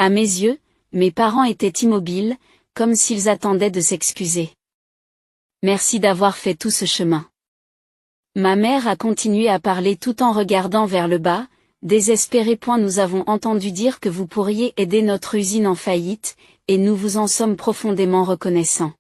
À mes yeux, mes parents étaient immobiles, comme s'ils attendaient de s'excuser. Merci d'avoir fait tout ce chemin. Ma mère a continué à parler tout en regardant vers le bas, désespérée. Nous avons entendu dire que vous pourriez aider notre usine en faillite, et nous vous en sommes profondément reconnaissants.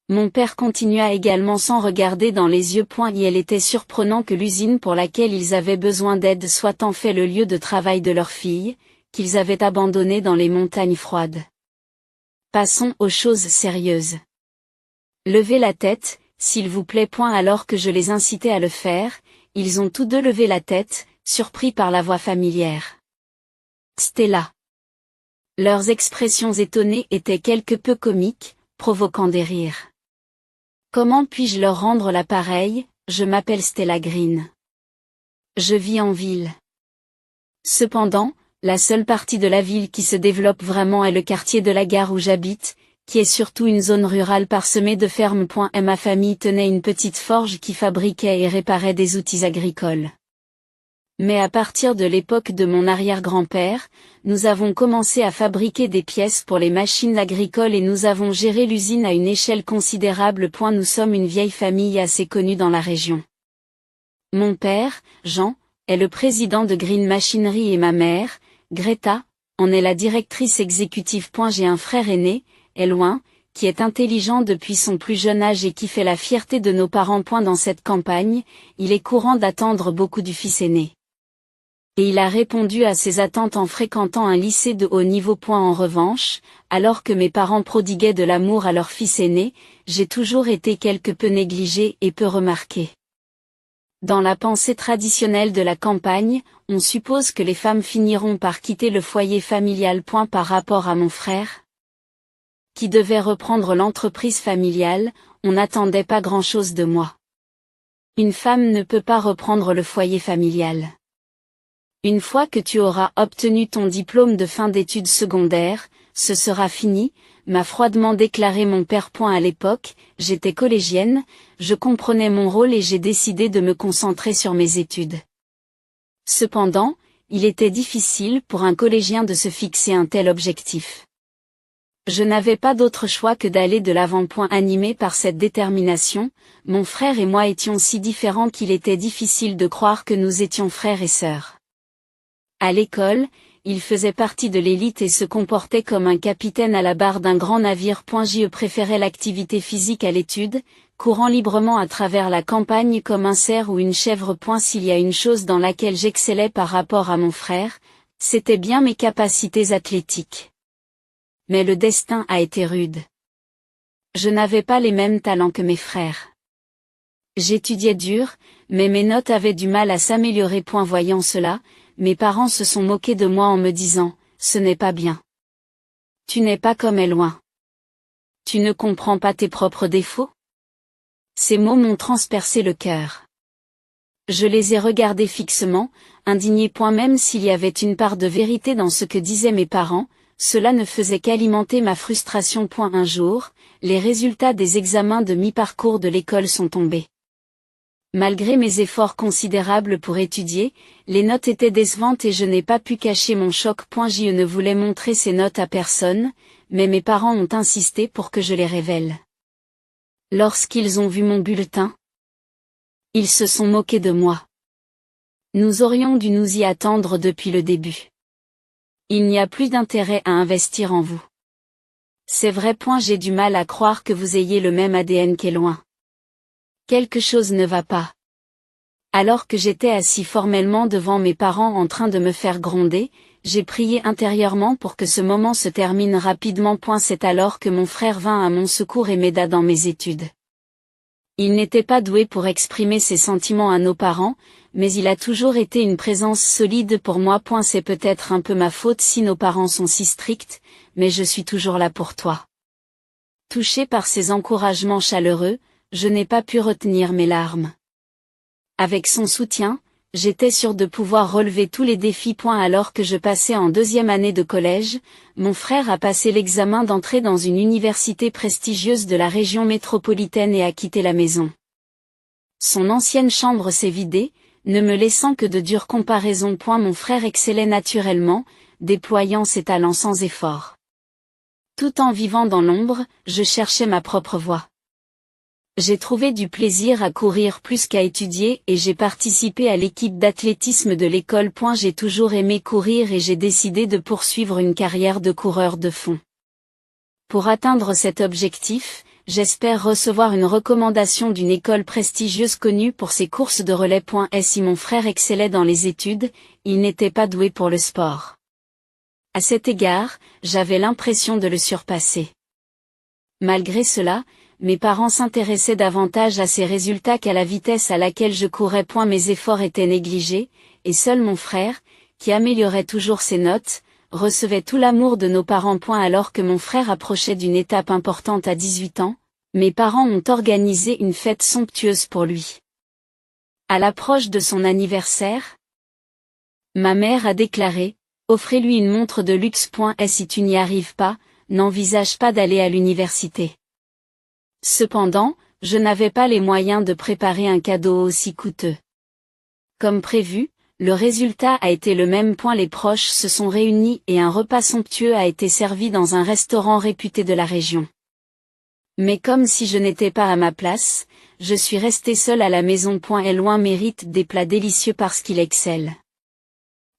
Mon père continua également sans regarder dans les yeux. Il était surprenant que l'usine pour laquelle ils avaient besoin d'aide soit en fait le lieu de travail de leur fille, qu'ils avaient abandonnée dans les montagnes froides. Passons aux choses sérieuses. Levez la tête, s'il vous plaît. Alors que je les incitais à le faire, ils ont tous deux levé la tête, surpris par la voix familière. Stella. Leurs expressions étonnées étaient quelque peu comiques, provoquant des rires. Comment puis-je leur rendre l'appareil? Je m'appelle Stella Green. Je vis en ville. Cependant, la seule partie de la ville qui se développe vraiment est le quartier de la gare où j'habite, qui est surtout une zone rurale parsemée de fermes. Et ma famille tenait une petite forge qui fabriquait et réparait des outils agricoles. Mais à partir de l'époque de mon arrière-grand-père, nous avons commencé à fabriquer des pièces pour les machines agricoles et nous avons géré l'usine à une échelle considérable. Nous sommes une vieille famille assez connue dans la région. Mon père, Jean, est le président de Green Machinery et ma mère, Greta, en est la directrice exécutive. J'ai un frère aîné, Elwin, qui est intelligent depuis son plus jeune âge et qui fait la fierté de nos parents. Dans cette campagne, il est courant d'attendre beaucoup du fils aîné. Et il a répondu à ses attentes en fréquentant un lycée de haut niveau. En revanche, alors que mes parents prodiguaient de l'amour à leur fils aîné, j'ai toujours été quelque peu négligée et peu remarquée. Dans la pensée traditionnelle de la campagne, on suppose que les femmes finiront par quitter le foyer familial. Par rapport à mon frère, qui devait reprendre l'entreprise familiale, on n'attendait pas grand-chose de moi. Une femme ne peut pas reprendre le foyer familial. Une fois que tu auras obtenu ton diplôme de fin d'études secondaires, ce sera fini, m'a froidement déclaré mon père. À l'époque, j'étais collégienne, je comprenais mon rôle et j'ai décidé de me concentrer sur mes études. Cependant, il était difficile pour un collégien de se fixer un tel objectif. Je n'avais pas d'autre choix que d'aller de l'avant. Animé par cette détermination, mon frère et moi étions si différents qu'il était difficile de croire que nous étions frères et sœurs. À l'école, il faisait partie de l'élite et se comportait comme un capitaine à la barre d'un grand navire. Je préférais l'activité physique à l'étude, courant librement à travers la campagne comme un cerf ou une chèvre. S'il y a une chose dans laquelle j'excellais par rapport à mon frère, c'était bien mes capacités athlétiques. Mais le destin a été rude. Je n'avais pas les mêmes talents que mes frères. J'étudiais dur, mais mes notes avaient du mal à s'améliorer. Voyant cela, mes parents se sont moqués de moi en me disant, « Ce n'est pas bien. Tu n'es pas comme Elwin. Tu ne comprends pas tes propres défauts ?» Ces mots m'ont transpercé le cœur. Je les ai regardés fixement, indignés. Même s'il y avait une part de vérité dans ce que disaient mes parents, cela ne faisait qu'alimenter ma frustration. Un jour, les résultats des examens de mi-parcours de l'école sont tombés. Malgré mes efforts considérables pour étudier, les notes étaient décevantes et je n'ai pas pu cacher mon choc. Je ne voulais montrer ces notes à personne, mais mes parents ont insisté pour que je les révèle. Lorsqu'ils ont vu mon bulletin, ils se sont moqués de moi. Nous aurions dû nous y attendre depuis le début. Il n'y a plus d'intérêt à investir en vous. C'est vrai. J'ai du mal à croire que vous ayez le même ADN qu'Elwin. Quelque chose ne va pas. Alors que j'étais assis formellement devant mes parents en train de me faire gronder, j'ai prié intérieurement pour que ce moment se termine rapidement. C'est alors que mon frère vint à mon secours et m'aida dans mes études. Il n'était pas doué pour exprimer ses sentiments à nos parents, mais il a toujours été une présence solide pour moi. C'est peut-être un peu ma faute si nos parents sont si stricts, mais je suis toujours là pour toi. Touché par ces encouragements chaleureux, je n'ai pas pu retenir mes larmes. Avec son soutien, j'étais sûre de pouvoir relever tous les défis. Alors que je passais en 2e année de collège, mon frère a passé l'examen d'entrée dans une université prestigieuse de la région métropolitaine et a quitté la maison. Son ancienne chambre s'est vidée, ne me laissant que de dures comparaisons. Mon frère excellait naturellement, déployant ses talents sans effort. Tout en vivant dans l'ombre, je cherchais ma propre voie. J'ai trouvé du plaisir à courir plus qu'à étudier et j'ai participé à l'équipe d'athlétisme de l'école. J'ai toujours aimé courir et j'ai décidé de poursuivre une carrière de coureur de fond. Pour atteindre cet objectif, j'espère recevoir une recommandation d'une école prestigieuse connue pour ses courses de relais. Si mon frère excellait dans les études, il n'était pas doué pour le sport. À cet égard, j'avais l'impression de le surpasser. Malgré cela, mes parents s'intéressaient davantage à ses résultats qu'à la vitesse à laquelle je courais. Mes efforts étaient négligés, et seul mon frère, qui améliorait toujours ses notes, recevait tout l'amour de nos parents. Alors que mon frère approchait d'une étape importante à 18 ans, mes parents ont organisé une fête somptueuse pour lui. À l'approche de son anniversaire, ma mère a déclaré: « Offrez-lui une montre de luxe. Si tu n'y arrives pas, n'envisage pas d'aller à l'université. » Cependant, je n'avais pas les moyens de préparer un cadeau aussi coûteux. Comme prévu, le résultat a été le même. Les proches se sont réunis et un repas somptueux a été servi dans un restaurant réputé de la région. Mais comme si je n'étais pas à ma place, je suis restée seule à la maison. Loin mérite des plats délicieux parce qu'il excelle.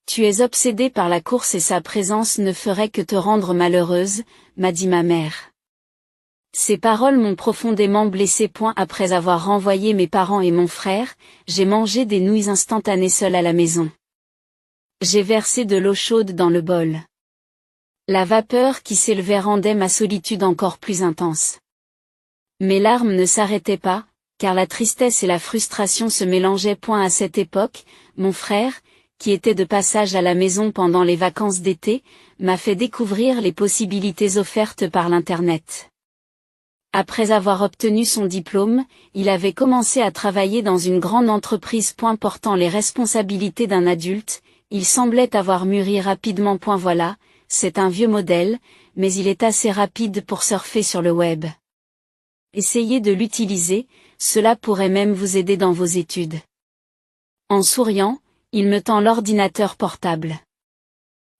Tu es obsédée par la course et sa présence ne ferait que te rendre malheureuse, m'a dit ma mère. Ces paroles m'ont profondément blessée. Après avoir renvoyé mes parents et mon frère, j'ai mangé des nouilles instantanées seule à la maison. J'ai versé de l'eau chaude dans le bol. La vapeur qui s'élevait rendait ma solitude encore plus intense. Mes larmes ne s'arrêtaient pas, car la tristesse et la frustration se mélangeaient. À cette époque, mon frère, qui était de passage à la maison pendant les vacances d'été, m'a fait découvrir les possibilités offertes par l'Internet. Après avoir obtenu son diplôme, il avait commencé à travailler dans une grande entreprise. Portant les responsabilités d'un adulte, il semblait avoir mûri rapidement. Voilà, c'est un vieux modèle, mais il est assez rapide pour surfer sur le web. Essayez de l'utiliser, cela pourrait même vous aider dans vos études. En souriant, il me tend l'ordinateur portable.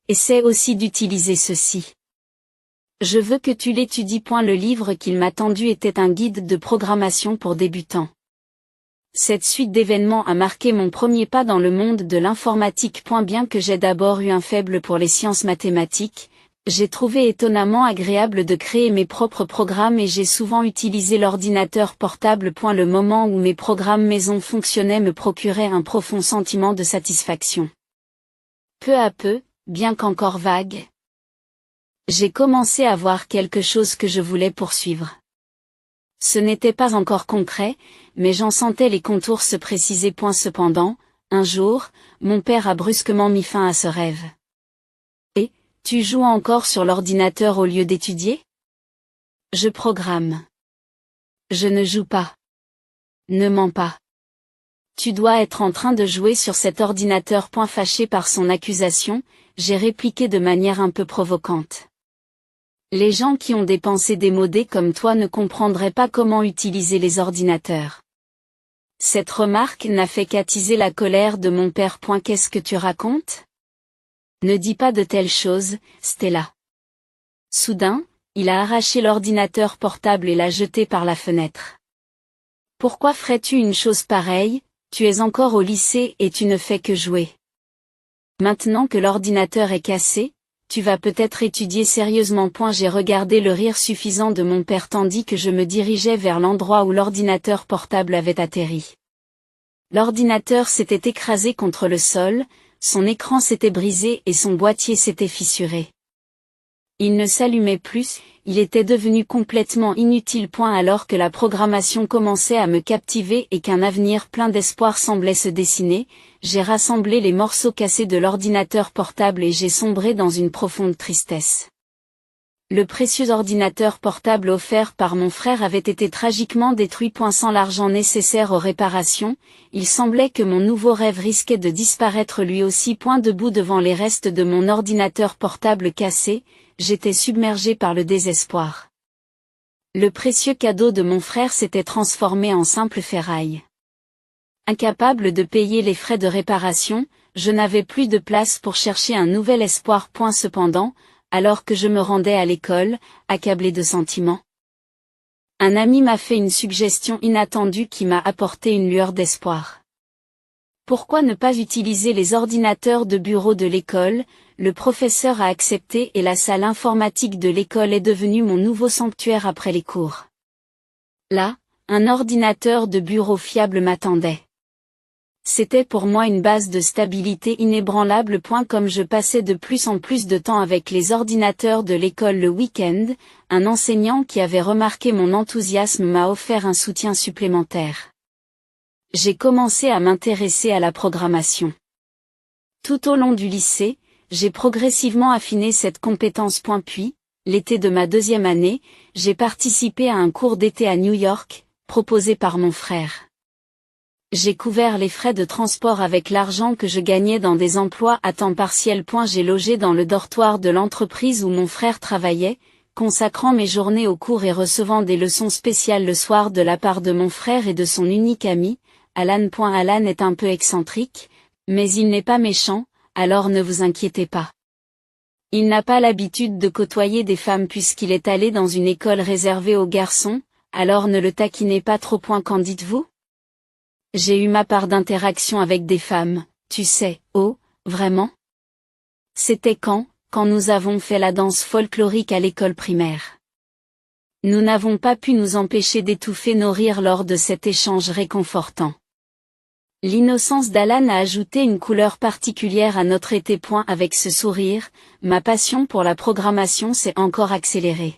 Essaie aussi d'utiliser ceci. Je veux que tu l'étudies. Le livre qu'il m'a tendu était un guide de programmation pour débutants. Cette suite d'événements a marqué mon premier pas dans le monde de l'informatique. Bien que j'ai d'abord eu un faible pour les sciences mathématiques, j'ai trouvé étonnamment agréable de créer mes propres programmes et j'ai souvent utilisé l'ordinateur portable. Le moment où mes programmes maison fonctionnaient me procurait un profond sentiment de satisfaction. Peu à peu, bien qu'encore vague, j'ai commencé à voir quelque chose que je voulais poursuivre. Ce n'était pas encore concret, mais j'en sentais les contours se préciser. Cependant, un jour, mon père a brusquement mis fin à ce rêve. Et, tu joues encore sur l'ordinateur au lieu d'étudier? Je programme. Je ne joue pas. Ne mens pas. Tu dois être en train de jouer sur cet ordinateur. Fâché par son accusation, j'ai répliqué de manière un peu provocante. Les gens qui ont des pensées démodées comme toi ne comprendraient pas comment utiliser les ordinateurs. Cette remarque n'a fait qu'attiser la colère de mon père. Qu'est-ce que tu racontes? Ne dis pas de telles choses, Stella. Soudain, il a arraché l'ordinateur portable et l'a jeté par la fenêtre. Pourquoi ferais-tu une chose pareille? Tu es encore au lycée et tu ne fais que jouer. Maintenant que l'ordinateur est cassé, tu vas peut-être étudier sérieusement. J'ai regardé le rire suffisant de mon père tandis que je me dirigeais vers l'endroit où l'ordinateur portable avait atterri. L'ordinateur s'était écrasé contre le sol, son écran s'était brisé et son boîtier s'était fissuré. Il ne s'allumait plus, il était devenu complètement inutile. Alors que la programmation commençait à me captiver et qu'un avenir plein d'espoir semblait se dessiner, j'ai rassemblé les morceaux cassés de l'ordinateur portable et j'ai sombré dans une profonde tristesse. Le précieux ordinateur portable offert par mon frère avait été tragiquement détruit. Sans l'argent nécessaire aux réparations, il semblait que mon nouveau rêve risquait de disparaître lui aussi. Debout devant les restes de mon ordinateur portable cassé, j'étais submergé par le désespoir. Le précieux cadeau de mon frère s'était transformé en simple ferraille. Incapable de payer les frais de réparation, je n'avais plus de place pour chercher un nouvel espoir. Cependant, alors que je me rendais à l'école, accablé de sentiments, un ami m'a fait une suggestion inattendue qui m'a apporté une lueur d'espoir. Pourquoi ne pas utiliser les ordinateurs de bureau de l'école? Le professeur a accepté et la salle informatique de l'école est devenue mon nouveau sanctuaire après les cours. Là, un ordinateur de bureau fiable m'attendait. C'était pour moi une base de stabilité inébranlable. Comme je passais de plus en plus de temps avec les ordinateurs de l'école le week-end, un enseignant qui avait remarqué mon enthousiasme m'a offert un soutien supplémentaire. J'ai commencé à m'intéresser à la programmation. Tout au long du lycée, j'ai progressivement affiné cette compétence. Puis, l'été de ma 2e année, j'ai participé à un cours d'été à New York, proposé par mon frère. J'ai couvert les frais de transport avec l'argent que je gagnais dans des emplois à temps partiel. J'ai logé dans le dortoir de l'entreprise où mon frère travaillait, consacrant mes journées au cours et recevant des leçons spéciales le soir de la part de mon frère et de son unique ami, Alan. Alan est un peu excentrique, mais il n'est pas méchant, alors ne vous inquiétez pas. Il n'a pas l'habitude de côtoyer des femmes puisqu'il est allé dans une école réservée aux garçons, alors ne le taquinez pas trop. Qu'en dites-vous? J'ai eu ma part d'interaction avec des femmes, tu sais. Oh, vraiment? C'était quand nous avons fait la danse folklorique à l'école primaire. Nous n'avons pas pu nous empêcher d'étouffer nos rires lors de cet échange réconfortant. L'innocence d'Alan a ajouté une couleur particulière à notre été. Avec ce sourire, ma passion pour la programmation s'est encore accélérée.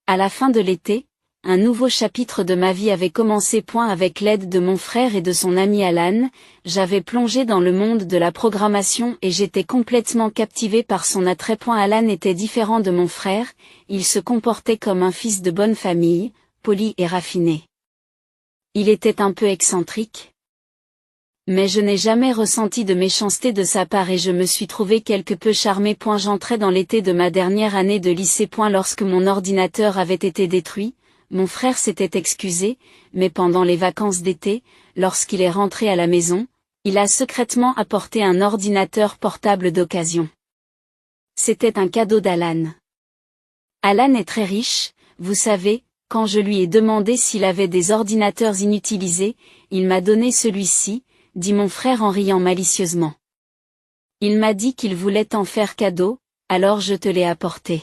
À la fin de l'été, un nouveau chapitre de ma vie avait commencé. Avec l'aide de mon frère et de son ami Alan, j'avais plongé dans le monde de la programmation et j'étais complètement captivé par son attrait. Alan était différent de mon frère, il se comportait comme un fils de bonne famille, poli et raffiné. Il était un peu excentrique, mais je n'ai jamais ressenti de méchanceté de sa part et je me suis trouvé quelque peu charmé. J'entrais dans l'été de ma dernière année de lycée. Lorsque mon ordinateur avait été détruit, mon frère s'était excusé, mais pendant les vacances d'été, lorsqu'il est rentré à la maison, il a secrètement apporté un ordinateur portable d'occasion. C'était un cadeau d'Alan. Alan est très riche, vous savez, quand je lui ai demandé s'il avait des ordinateurs inutilisés, il m'a donné celui-ci, dit mon frère en riant malicieusement. Il m'a dit qu'il voulait t'en faire cadeau, alors je te l'ai apporté.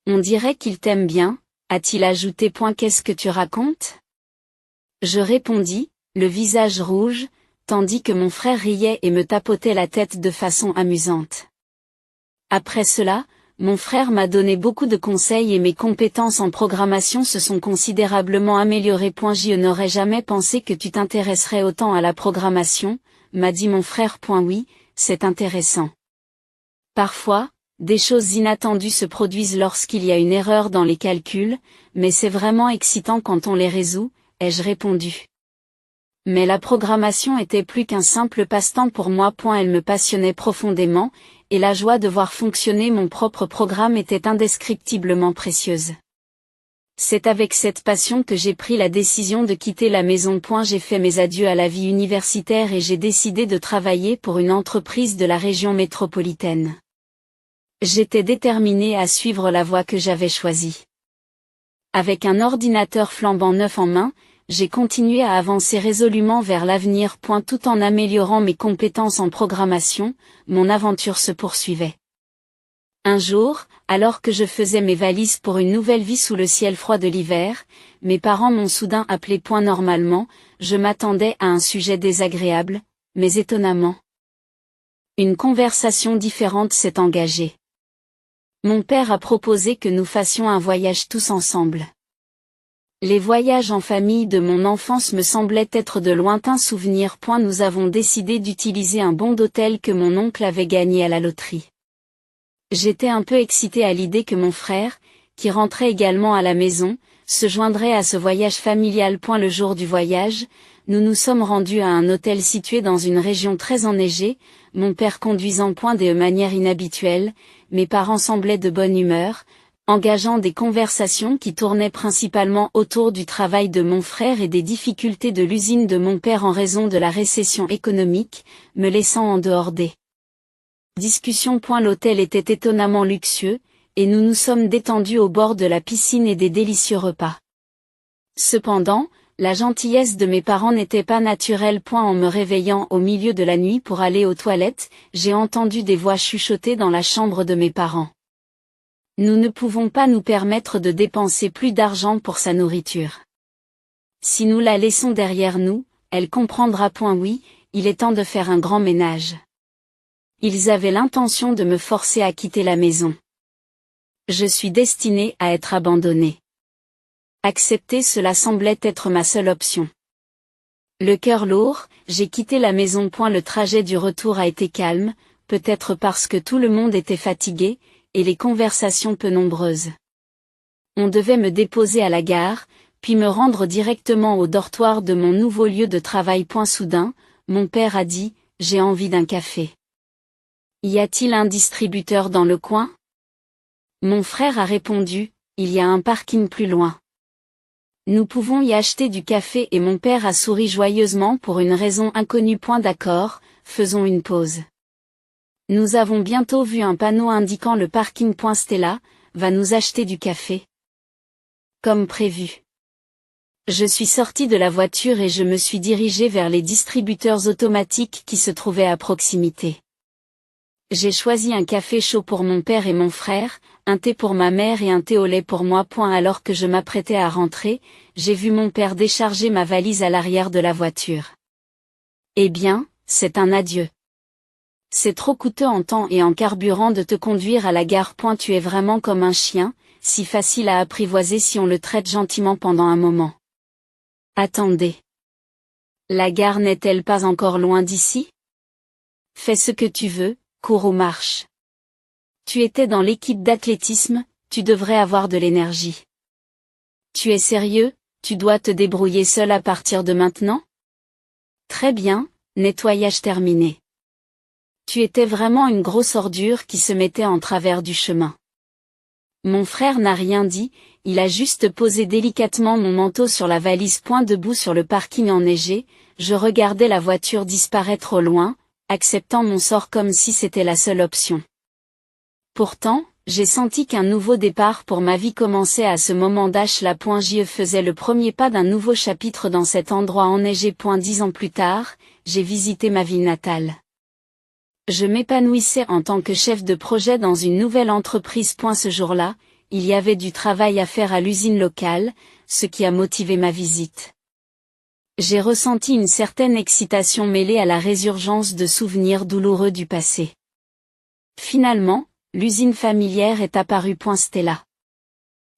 On dirait qu'il t'aime bien, a-t-il ajouté. Qu'est-ce que tu racontes? Je répondis, le visage rouge, tandis que mon frère riait et me tapotait la tête de façon amusante. Après cela, mon frère m'a donné beaucoup de conseils et mes compétences en programmation se sont considérablement améliorées. Je n'aurais jamais pensé que tu t'intéresserais autant à la programmation, m'a dit mon frère. Oui, c'est intéressant. Parfois, des choses inattendues se produisent lorsqu'il y a une erreur dans les calculs, mais c'est vraiment excitant quand on les résout, ai-je répondu. Mais la programmation était plus qu'un simple passe-temps pour moi. Elle me passionnait profondément, et la joie de voir fonctionner mon propre programme était indescriptiblement précieuse. C'est avec cette passion que j'ai pris la décision de quitter la maison. J'ai fait mes adieux à la vie universitaire et j'ai décidé de travailler pour une entreprise de la région métropolitaine. J'étais déterminé à suivre la voie que j'avais choisie. Avec un ordinateur flambant neuf en main, j'ai continué à avancer résolument vers l'avenir. Tout en améliorant mes compétences en programmation, mon aventure se poursuivait. Un jour, alors que je faisais mes valises pour une nouvelle vie sous le ciel froid de l'hiver, mes parents m'ont soudain appelé. Normalement, je m'attendais à un sujet désagréable, mais étonnamment, une conversation différente s'est engagée. Mon père a proposé que nous fassions un voyage tous ensemble. Les voyages en famille de mon enfance me semblaient être de lointains souvenirs. Nous avons décidé d'utiliser un bon d'hôtel que mon oncle avait gagné à la loterie. J'étais un peu excité à l'idée que mon frère, qui rentrait également à la maison, se joindrait à ce voyage familial. Le jour du voyage, nous nous sommes rendus à un hôtel situé dans une région très enneigée, mon père conduisant de manière inhabituelle, mes parents semblaient de bonne humeur, engageant des conversations qui tournaient principalement autour du travail de mon frère et des difficultés de l'usine de mon père en raison de la récession économique, me laissant en dehors des discussions. L'hôtel était étonnamment luxueux, et nous nous sommes détendus au bord de la piscine et des délicieux repas. Cependant, la gentillesse de mes parents n'était pas naturelle. En me réveillant au milieu de la nuit pour aller aux toilettes, j'ai entendu des voix chuchoter dans la chambre de mes parents. Nous ne pouvons pas nous permettre de dépenser plus d'argent pour sa nourriture. Si nous la laissons derrière nous, elle comprendra. Oui, il est temps de faire un grand ménage. Ils avaient l'intention de me forcer à quitter la maison. Je suis destinée à être abandonnée. Accepter cela semblait être ma seule option. Le cœur lourd, j'ai quitté la maison. Le trajet du retour a été calme, peut-être parce que tout le monde était fatigué, et les conversations peu nombreuses. On devait me déposer à la gare, puis me rendre directement au dortoir de mon nouveau lieu de travail. Soudain, mon père a dit, « J'ai envie d'un café. Y a-t-il un distributeur dans le coin ?» Mon frère a répondu, « Il y a un parking plus loin. Nous pouvons y acheter du café » et mon père a souri joyeusement pour une raison inconnue. D'accord, faisons une pause. Nous avons bientôt vu un panneau indiquant le parking. Stella va nous acheter du café. Comme prévu. Je suis sortie de la voiture et je me suis dirigée vers les distributeurs automatiques qui se trouvaient à proximité. J'ai choisi un café chaud pour mon père et mon frère, un thé pour ma mère et un thé au lait pour moi. Alors que je m'apprêtais à rentrer, j'ai vu mon père décharger ma valise à l'arrière de la voiture. Eh bien, c'est un adieu. C'est trop coûteux en temps et en carburant de te conduire à la gare. Tu es vraiment comme un chien, si facile à apprivoiser si on le traite gentiment pendant un moment. Attendez. La gare n'est-elle pas encore loin d'ici? Fais ce que tu veux, cours ou marche. Tu étais dans l'équipe d'athlétisme, tu devrais avoir de l'énergie. Tu es sérieux, tu dois te débrouiller seul à partir de maintenant? Très bien, nettoyage terminé. Tu étais vraiment une grosse ordure qui se mettait en travers du chemin. Mon frère n'a rien dit, il a juste posé délicatement mon manteau sur la valise. Debout sur le parking enneigé, je regardais la voiture disparaître au loin, acceptant mon sort comme si c'était la seule option. Pourtant, j'ai senti qu'un nouveau départ pour ma vie commençait à ce moment. Je faisais le premier pas d'un nouveau chapitre dans cet endroit enneigé. 10 ans plus tard, j'ai visité ma ville natale. Je m'épanouissais en tant que chef de projet dans une nouvelle entreprise. Ce jour-là, il y avait du travail à faire à l'usine locale, ce qui a motivé ma visite. J'ai ressenti une certaine excitation mêlée à la résurgence de souvenirs douloureux du passé. Finalement, l'usine familière est apparue. Stella.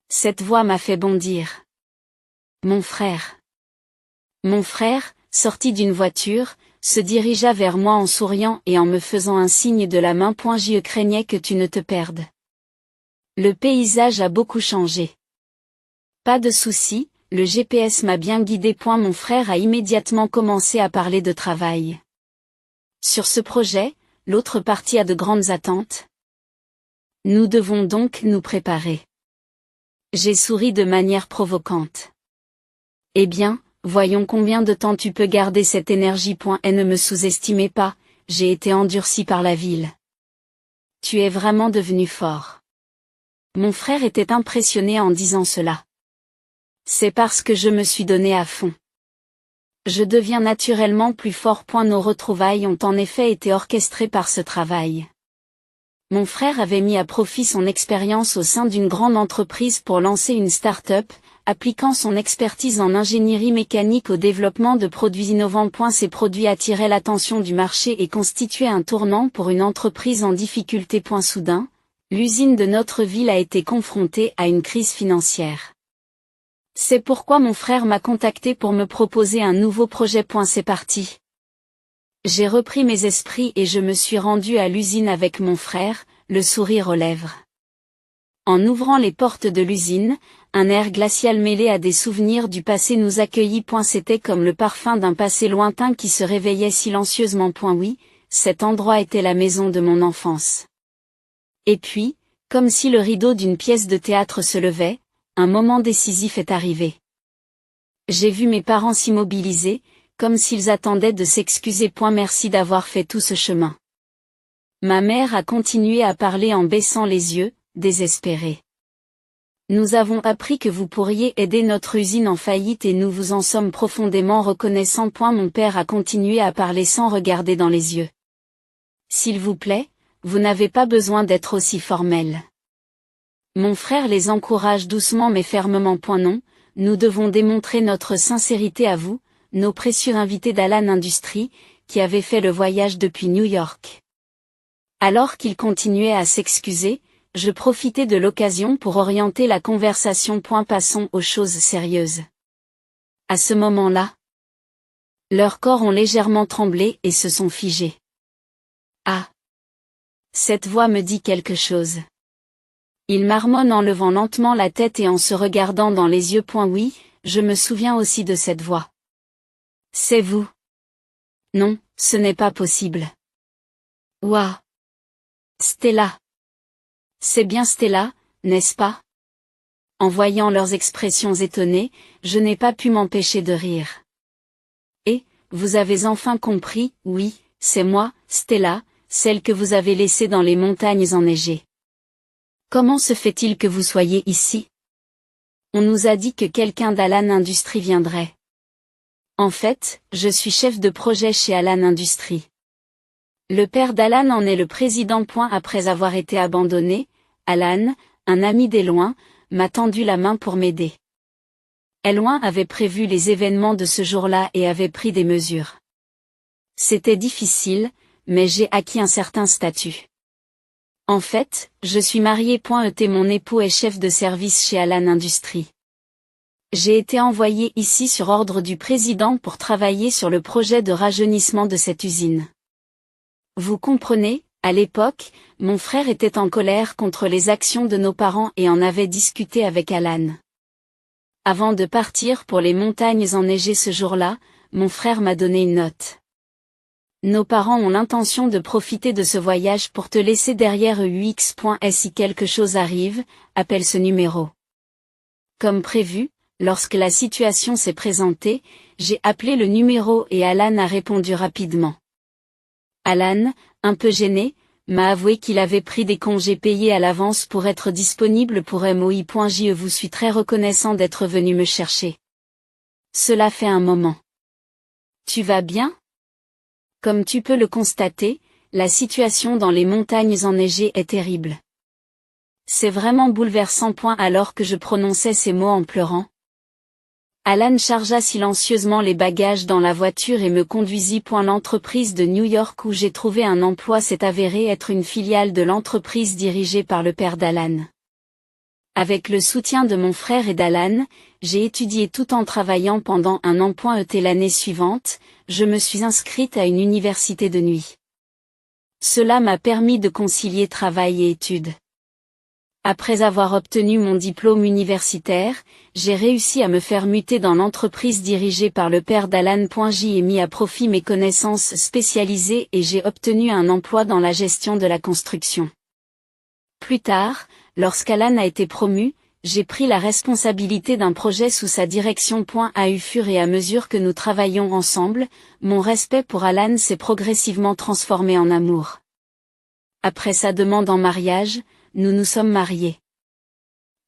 Cette voix m'a fait bondir. Mon frère. Mon frère, sorti d'une voiture, se dirigea vers moi en souriant et en me faisant un signe de la main. Je craignais que tu ne te perdes. Le paysage a beaucoup changé. Pas de souci, le GPS m'a bien guidé. Mon frère a immédiatement commencé à parler de travail. Sur ce projet, l'autre partie a de grandes attentes. Nous devons donc nous préparer. J'ai souri de manière provocante. Eh bien, voyons combien de temps tu peux garder cette énergie. Et ne me sous-estimez pas, j'ai été endurci par la ville. Tu es vraiment devenu fort. Mon frère était impressionné en disant cela. C'est parce que je me suis donné à fond. Je deviens naturellement plus fort. Nos retrouvailles ont en effet été orchestrées par ce travail. Mon frère avait mis à profit son expérience au sein d'une grande entreprise pour lancer une start-up, appliquant son expertise en ingénierie mécanique au développement de produits innovants. Ces produits attiraient l'attention du marché et constituaient un tournant pour une entreprise en difficulté. Soudain, l'usine de notre ville a été confrontée à une crise financière. C'est pourquoi mon frère m'a contacté pour me proposer un nouveau projet. C'est parti. J'ai repris mes esprits et je me suis rendu à l'usine avec mon frère, le sourire aux lèvres. En ouvrant les portes de l'usine, un air glacial mêlé à des souvenirs du passé nous accueillit. C'était comme le parfum d'un passé lointain qui se réveillait silencieusement. Oui, cet endroit était la maison de mon enfance. Et puis, Comme si le rideau d'une pièce de théâtre se levait, un moment décisif est arrivé. J'ai vu mes parents s'immobiliser, comme s'ils attendaient de s'excuser. Merci d'avoir fait tout ce chemin. Ma mère a continué à parler en baissant les yeux, désespérée. Nous avons appris que vous pourriez aider notre usine en faillite et nous vous en sommes profondément reconnaissants. Mon père a continué à parler sans regarder dans les yeux. S'il vous plaît, vous n'avez pas besoin d'être aussi formel. Mon frère les encourage doucement mais fermement. Non, nous devons démontrer notre sincérité à vous, nos précieux invités d'Alan Industries, qui avaient fait le voyage depuis New York. Alors qu'il continuait à s'excuser, je profitais de l'occasion pour orienter la conversation. Passons aux choses sérieuses. À ce moment-là, leurs corps ont légèrement tremblé et se sont figés. Ah! Cette voix me dit quelque chose. Il marmonne en levant lentement la tête et en se regardant dans les yeux. Oui, je me souviens aussi de cette voix. C'est vous. Non, ce n'est pas possible. Ouah! Stella. C'est bien Stella, n'est-ce pas? En voyant leurs expressions étonnées, je n'ai pas pu m'empêcher de rire. Et, vous avez enfin compris, oui, c'est moi, Stella, celle que vous avez laissée dans les montagnes enneigées. Comment se fait-il que vous soyez ici? On nous a dit que quelqu'un d'Alan Industries viendrait. En fait, je suis chef de projet chez Alan Industries. Le père d'Alan en est le président. Après avoir été abandonné, Alan, un ami d'Eloin, m'a tendu la main pour m'aider. Eloin avait prévu les événements de ce jour-là et avait pris des mesures. C'était difficile, mais j'ai acquis un certain statut. En fait, je suis mariée. Mon époux est chef de service chez Alan Industries. J'ai été envoyée ici sur ordre du président pour travailler sur le projet de rajeunissement de cette usine. Vous comprenez, à l'époque, mon frère était en colère contre les actions de nos parents et en avait discuté avec Alan. Avant de partir pour les montagnes enneigées ce jour-là, mon frère m'a donné une note. Nos parents ont l'intention de profiter de ce voyage pour te laisser derrière UX. Si quelque chose arrive, appelle ce numéro. Comme prévu, lorsque la situation s'est présentée, j'ai appelé le numéro et Alan a répondu rapidement. Alan, un peu gêné, m'a avoué qu'il avait pris des congés payés à l'avance pour être disponible pour MOI. Je vous suis très reconnaissant d'être venu me chercher. Cela fait un moment. Tu vas bien? Comme tu peux le constater, la situation dans les montagnes enneigées est terrible. C'est vraiment bouleversant. Alors que je prononçais ces mots en pleurant, Alan chargea silencieusement les bagages dans la voiture et me conduisit. L'entreprise de New York où j'ai trouvé un emploi s'est avérée être une filiale de l'entreprise dirigée par le père d'Alan. Avec le soutien de mon frère et d'Alan, j'ai étudié tout en travaillant pendant un an. L'année suivante, je me suis inscrite à une université de nuit. Cela m'a permis de concilier travail et études. Après avoir obtenu mon diplôme universitaire, j'ai réussi à me faire muter dans l'entreprise dirigée par le père d'Alan. J'y ai mis à profit mes connaissances spécialisées et j'ai obtenu un emploi dans la gestion de la construction. Plus tard, lorsqu'Alan a été promu, j'ai pris la responsabilité d'un projet sous sa direction. Au fur et à mesure que nous travaillons ensemble, mon respect pour Alan s'est progressivement transformé en amour. Après sa demande en mariage, nous nous sommes mariés.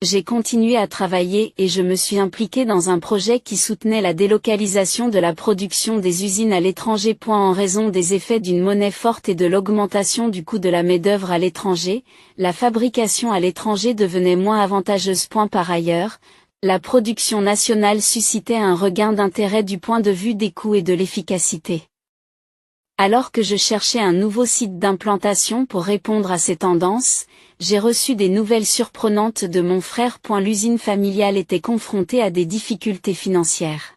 J'ai continué à travailler et je me suis impliquée dans un projet qui soutenait la délocalisation de la production des usines à l'étranger. En raison des effets d'une monnaie forte et de l'augmentation du coût de la main-d'œuvre à l'étranger, la fabrication à l'étranger devenait moins avantageuse. Par ailleurs, la production nationale suscitait un regain d'intérêt du point de vue des coûts et de l'efficacité. Alors que je cherchais un nouveau site d'implantation pour répondre à ces tendances, j'ai reçu des nouvelles surprenantes de mon frère. L'usine familiale était confrontée à des difficultés financières.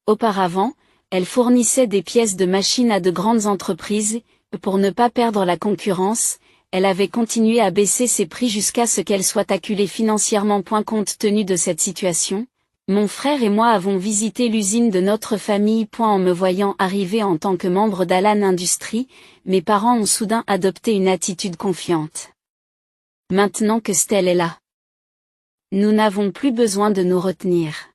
Auparavant, elle fournissait des pièces de machines à de grandes entreprises, et pour ne pas perdre la concurrence, elle avait continué à baisser ses prix jusqu'à ce qu'elle soit acculée financièrement. Compte tenu de cette situation, mon frère et moi avons visité l'usine de notre famille. En me voyant arriver en tant que membre d'Alan Industries, mes parents ont soudain adopté une attitude confiante. Maintenant que Stell est là. Nous n'avons plus besoin de nous retenir.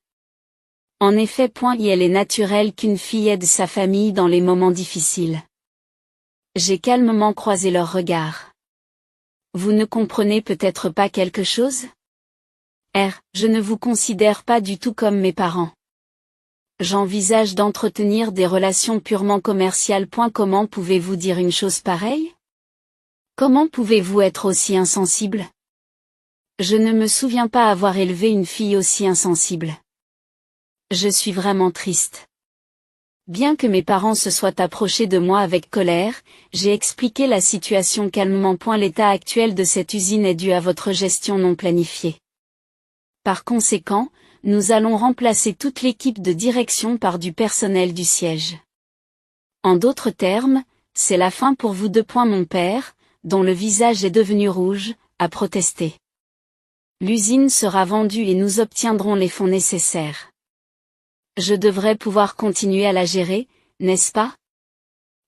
En effet, il est naturel qu'une fille aide sa famille dans les moments difficiles. J'ai calmement croisé leurs regards. Vous ne comprenez peut-être pas quelque chose? Je ne vous considère pas du tout comme mes parents. J'envisage d'entretenir des relations purement commerciales. Comment pouvez-vous dire une chose pareille? Comment pouvez-vous être aussi insensible? Je ne me souviens pas avoir élevé une fille aussi insensible. Je suis vraiment triste. Bien que mes parents se soient approchés de moi avec colère, j'ai expliqué la situation calmement. L'état actuel de cette usine est dû à votre gestion non planifiée. Par conséquent, nous allons remplacer toute l'équipe de direction par du personnel du siège. En d'autres termes, c'est la fin pour vous. Mon père, dont le visage est devenu rouge, a protesté. L'usine sera vendue et nous obtiendrons les fonds nécessaires. Je devrais pouvoir continuer à la gérer, n'est-ce pas?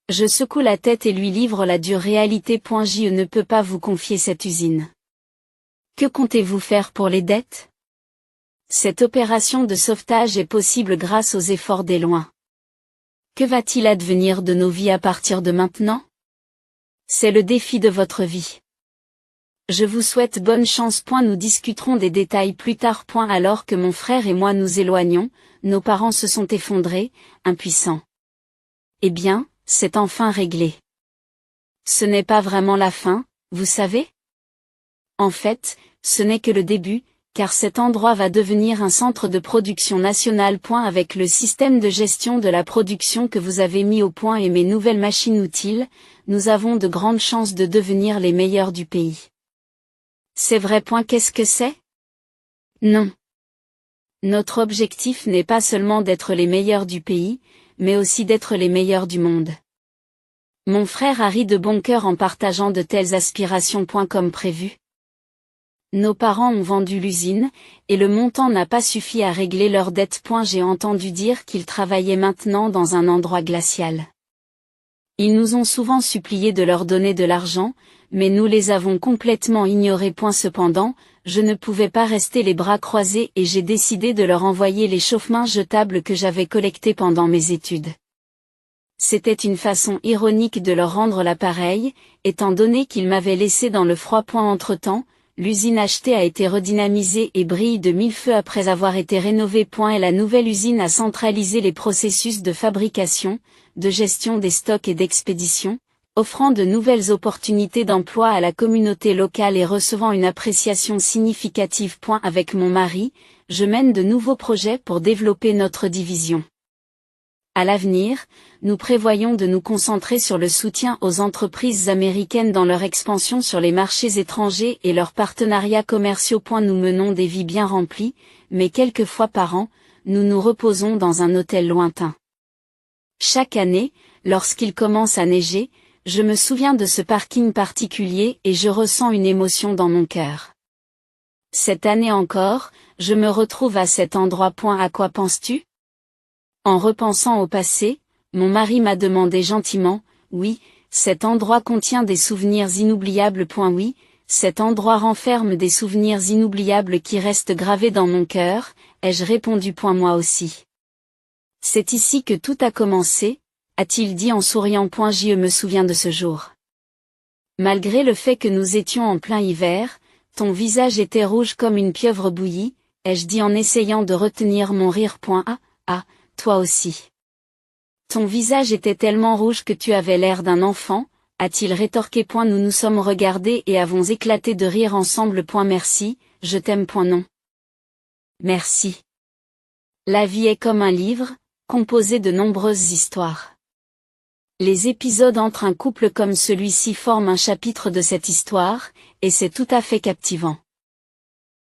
Je secoue la tête et lui livre la dure réalité. Je ne peux pas vous confier cette usine. Que comptez-vous faire pour les dettes? Cette opération de sauvetage est possible grâce aux efforts des loins. Que va-t-il advenir de nos vies à partir de maintenant? C'est le défi de votre vie. Je vous souhaite bonne chance. Nous discuterons des détails plus tard. Alors que mon frère et moi nous éloignons, nos parents se sont effondrés, impuissants. Eh bien, c'est enfin réglé. Ce n'est pas vraiment la fin, vous savez? En fait, ce n'est que le début, car cet endroit va devenir un centre de production national. Avec le système de gestion de la production que vous avez mis au point et mes nouvelles machines-outils, nous avons de grandes chances de devenir les meilleurs du pays. C'est vrai. Qu'est-ce que c'est? Non. Notre objectif n'est pas seulement d'être les meilleurs du pays, mais aussi d'être les meilleurs du monde. Mon frère a ri de bon cœur en partageant de telles aspirations. Comme prévu. Nos parents ont vendu l'usine, et le montant n'a pas suffi à régler leurs dettes. J'ai entendu dire qu'ils travaillaient maintenant dans un endroit glacial. Ils nous ont souvent supplié de leur donner de l'argent, mais nous les avons complètement ignorés. Cependant, je ne pouvais pas rester les bras croisés et j'ai décidé de leur envoyer les chauffe-mains jetables que j'avais collectés pendant mes études. C'était une façon ironique de leur rendre l'appareil, étant donné qu'ils m'avaient laissé dans le froid. Entre-temps, l'usine achetée a été redynamisée et brille de mille feux après avoir été rénovée. Et la nouvelle usine a centralisé les processus de fabrication, de gestion des stocks et d'expédition, offrant de nouvelles opportunités d'emploi à la communauté locale et recevant une appréciation significative. Avec mon mari, je mène de nouveaux projets pour développer notre division. À l'avenir, nous prévoyons de nous concentrer sur le soutien aux entreprises américaines dans leur expansion sur les marchés étrangers et leurs partenariats commerciaux. Nous menons des vies bien remplies, mais quelques fois par an, nous nous reposons dans un hôtel lointain. Chaque année, lorsqu'il commence à neiger, je me souviens de ce parking particulier et je ressens une émotion dans mon cœur. Cette année encore, je me retrouve à cet endroit. À quoi penses-tu? En repensant au passé, mon mari m'a demandé gentiment, oui, cet endroit contient des souvenirs inoubliables. Oui, cet endroit renferme des souvenirs inoubliables qui restent gravés dans mon cœur, ai-je répondu. Moi aussi. C'est ici que tout a commencé, a-t-il dit en souriant. Je me souviens de ce jour. Malgré le fait que nous étions en plein hiver, ton visage était rouge comme une pieuvre bouillie, ai-je dit en essayant de retenir mon rire. Toi aussi. Ton visage était tellement rouge que tu avais l'air d'un enfant, a-t-il rétorqué. Nous nous sommes regardés et avons éclaté de rire ensemble. Merci, je t'aime. Non. Merci. La vie est comme un livre, composé de nombreuses histoires. Les épisodes entre un couple comme celui-ci forment un chapitre de cette histoire, et c'est tout à fait captivant.